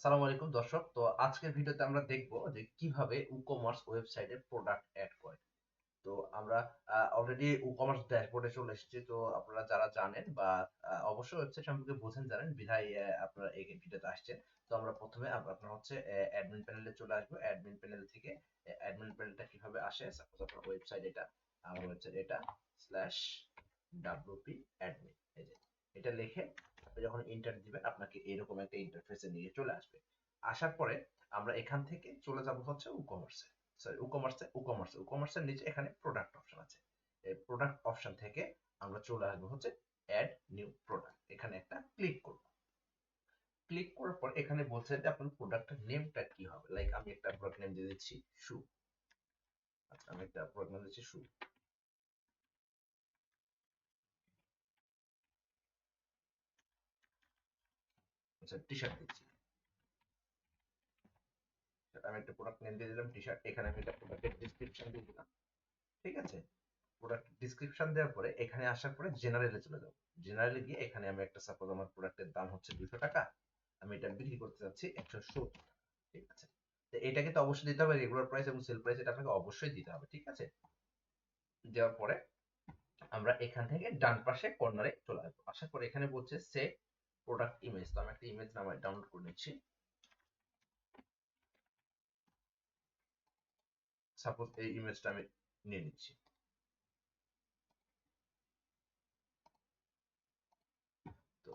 আসসালামু আলাইকুম দর্শক। তো আজকের ভিডিওতে আমরা দেখব যে কিভাবে ই-কমার্স ওয়েবসাইটে প্রোডাক্ট অ্যাড করে। তো আমরা অলরেডি ই-কমার্স ড্যাশবোর্ডে চলে এসেছি। তো আপনারা যারা জানেন বা অবশ্যই ওয়েবসাইট সম্পর্কে বোঝেন জানেন বিধায় আপনারা এই ভিডিওতে আসছেন। তো আমরা প্রথমে আপনার হচ্ছে অ্যাডমিন প্যানেলে চলে আসবো। অ্যাডমিন প্যানেল থেকে অ্যাডমিন প্যানেলটা কিভাবে আসে, সাপোজ আপনার ওয়েবসাইট এটা, আমার ওয়েবসাইট এটা স্ল্যাশ ডাব্লিউপি অ্যাডমিন, এই যে এটা লিখে আপনি যখন এন্টার দিবেন আপনাকে এরকম একটা ইন্টারফেসে নিয়ে চলে আসবে। আসার পরে আমরা এখান থেকে চলে যাব হচ্ছে ই-কমার্সে, সরি ই-কমার্সের নিচে এখানে প্রোডাক্ট অপশন আছে। এই প্রোডাক্ট অপশন থেকে আমরা চলে আসবো হচ্ছে অ্যাড নিউ প্রোডাক্ট, এখানে একটা ক্লিক করব। ক্লিক করার পর এখানে বলছে যে আপনার প্রোডাক্টের নেমটা কি হবে। লাইক আমি একটা প্রোডাক্ট নেম দিয়ে দিচ্ছি শু। আচ্ছা, আমি একটা প্রোডাক্ট নেম দিচ্ছি শু। আচ্ছা, টি শার্ট দিচ্ছি। আমি একটা প্রোডাক্ট নেম দিয়ে দিলাম টি শার্ট। এখানে আমি একটা প্রোডাক্টের ডিসক্রিপশন দিয়ে দিলাম। ঠিক আছে, প্রোডাক্ট ডিসক্রিপশন দেওয়ার পরে এখানে আসার পরে জেনারেলে চলে যাবো। জেনারেলে গিয়ে এখানে আমি একটা, সাপোজ আমার প্রোডাক্টের দাম হচ্ছে 200 টাকা, আমি এটা বিক্রি করতে চাচ্ছি 170 টাকা। ঠিক আছে, তো এটাকে তো অবশ্যই দিতে হবে, রেগুলার প্রাইস এবং সেল প্রাইস এটা আপনাকে অবশ্যই দিতে হবে। ঠিক আছে, দেওয়ার পরে আমরা এখান থেকে ডান পাশে কর্নারে চলে আসবো। আসার পরে এখানে বলছে সেট প্রোডাক্ট ইমেজ, তো আমি একটা ইমেজ নামায় ডাউনলোড করে নিচ্ছি। সাপোজ এই ইমেজটা আমি নিয়ে নিচ্ছি। তো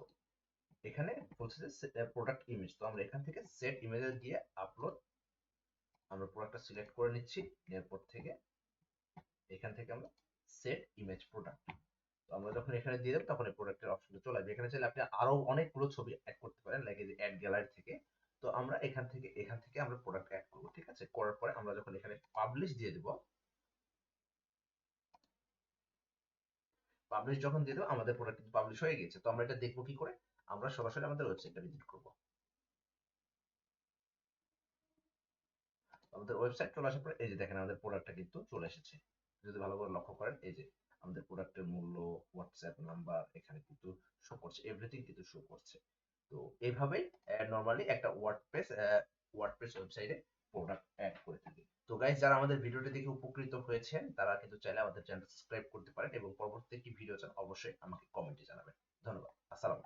এখানে বলছে যে প্রোডাক্ট ইমেজ, তো আমরা এখান থেকে সেট ইমেজে দিয়ে আপলোড, আমরা প্রোডাক্টটা সিলেক্ট করে নিচ্ছি। এরপর থেকে এখান থেকে আমরা সেট ইমেজ প্রোডাক্ট, তো আমরা যখন এখানে দিয়ে দেব তখন এই প্রোডাক্টের অপশনটা চলে আসবে। এখানে চাইলে আপনি আরো অনেকগুলো ছবি অ্যাড করতে পারেন, লাইক এই যে অ্যাড গ্যালারি থেকে। তো আমরা এখান থেকে আমরা প্রোডাক্ট অ্যাড করব। ঠিক আছে, করার পরে আমরা যখন এখানে পাবলিশ দিয়ে দেব, পাবলিশ যখন দিয়ে দেবো আমাদের প্রোডাক্ট কিন্তু পাবলিশ হয়ে গেছে। তো আমরা এটা দেখবো কি করে, আমরা সরাসরি আমাদের ওয়েবসাইটটা ভিজিট করব। আমাদের ওয়েবসাইট চলে আসার পরে এই যে দেখেন আমাদের প্রোডাক্টটা কিন্তু চলে এসেছে। যদি ভালো করে লক্ষ্য করেন এই যে আমাদের প্রোডাক্টের মূল্য, হোয়াটসঅ্যাপ নাম্বার এখানে কিন্তু শো করছে, এভরিথিং কিন্তু শো করছে। তো এইভাবেই নরমালি একটা ওয়ার্ডপ্রেস ওয়েবসাইটে প্রোডাক্ট অ্যাড করে থাকি। তো গাইস, যারা আমাদের ভিডিওটি দেখে উপকৃত হয়েছেন তারা কিন্তু চাইলে আমাদের চ্যানেল সাবস্ক্রাইব করতে পারেন এবং পরবর্তী কি ভিডিও চান অবশ্যই আমাকে কমেন্টে জানাবেন। ধন্যবাদ। আসসালাম।